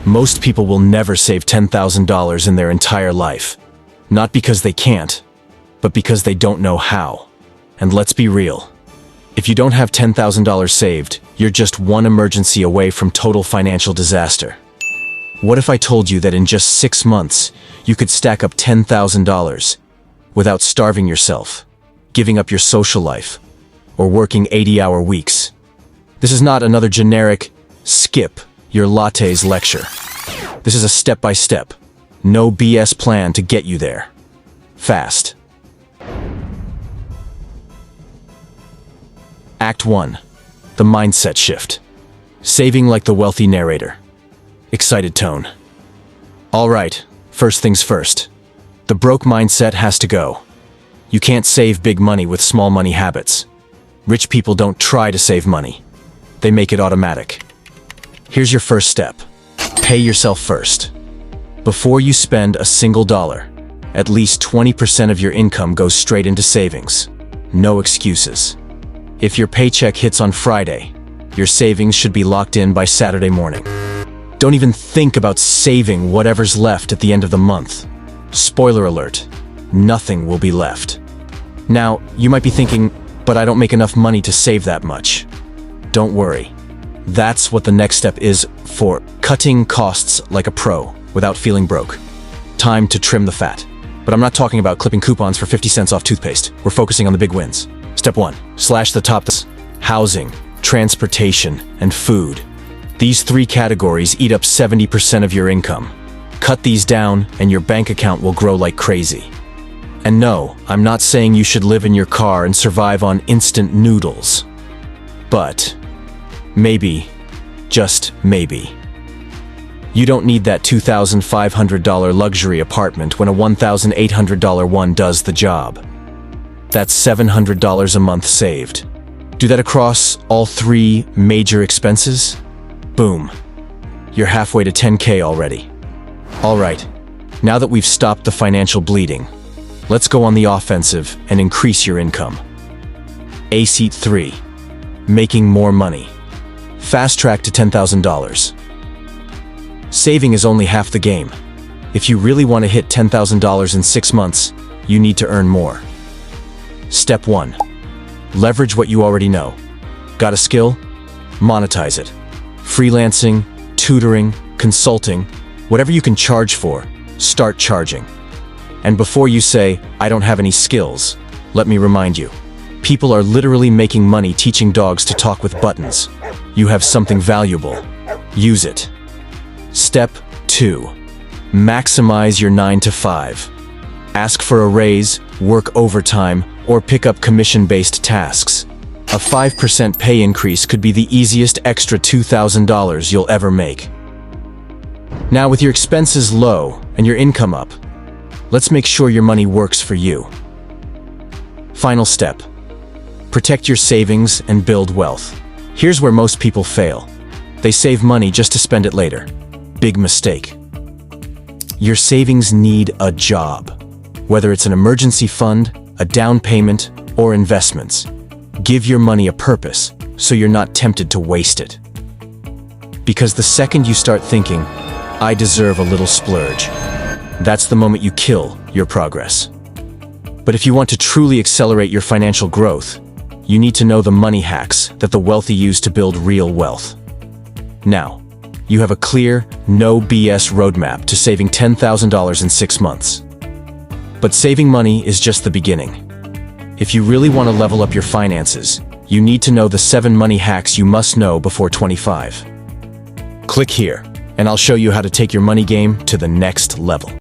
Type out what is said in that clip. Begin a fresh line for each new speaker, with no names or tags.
Most people will never save $10,000 in their entire life. Not because they can't, but because they don't know how. And let's be real. If you don't have $10,000 saved, you're just one emergency away from total financial disaster. What if I told you that in just 6 months, you could stack up $10,000 without starving yourself, giving up your social life, or working 80-hour weeks? This is not another generic, skip your lattes lecture. This is a step-by-step, no BS plan to get you there. Fast. Act 1. The mindset shift. Saving like the wealthy narrator. Excited tone. All right, first things first. The broke mindset has to go. You can't save big money with small money habits. Rich people don't try to save money. They make it automatic. Here's your first step. Pay yourself first. Before you spend a single dollar, at least 20% of your income goes straight into savings. No excuses. If your paycheck hits on Friday, your savings should be locked in by Saturday morning. Don't even think about saving whatever's left at the end of the month. Spoiler alert, nothing will be left. Now, you might be thinking, but I don't make enough money to save that much. Don't worry. That's what the next step is for cutting costs like a pro without feeling broke. Time to trim the fat. But I'm not talking about clipping coupons for 50 cents off toothpaste. We're focusing on the big wins. Step 1. Slash the top. Housing, transportation, and food. These 3 categories eat up 70% of your income. Cut these down and your bank account will grow like crazy. And no, I'm not saying you should live in your car and survive on instant noodles. But maybe, just maybe, you don't need that $2,500 luxury apartment when a $1,800 one does the job. That's $700 a month saved. Do that across all 3 major expenses? Boom. You're halfway to 10K already. All right, now that we've stopped the financial bleeding, let's go on the offensive and increase your income. Ace 3. Making more money. Fast track to $10,000. Saving is only half the game. If you really want to hit $10,000 in 6 months, you need to earn more. Step 1. Leverage what you already know. Got a skill? Monetize it. Freelancing, tutoring, consulting, whatever you can charge for, start charging. And before you say, I don't have any skills, let me remind you, people are literally making money teaching dogs to talk with buttons. You have something valuable. Use it. Step 2. Maximize your 9 to 5. Ask for a raise, work overtime, or pick up commission-based tasks. A 5% pay increase could be the easiest extra $2,000 you'll ever make. Now, with your expenses low and your income up, let's make sure your money works for you. Final step. Protect your savings and build wealth. Here's where most people fail. They save money just to spend it later. Big mistake. Your savings need a job. Whether it's an emergency fund, a down payment, or investments. Give your money a purpose so you're not tempted to waste it. Because the second you start thinking, I deserve a little splurge, that's the moment you kill your progress. But if you want to truly accelerate your financial growth, you need to know the money hacks that the wealthy use to build real wealth. Now, you have a clear, no BS roadmap to saving $10,000 in 6 months. But saving money is just the beginning. If you really want to level up your finances, you need to know the 7 money hacks you must know before 25. Click here, and I'll show you how to take your money game to the next level.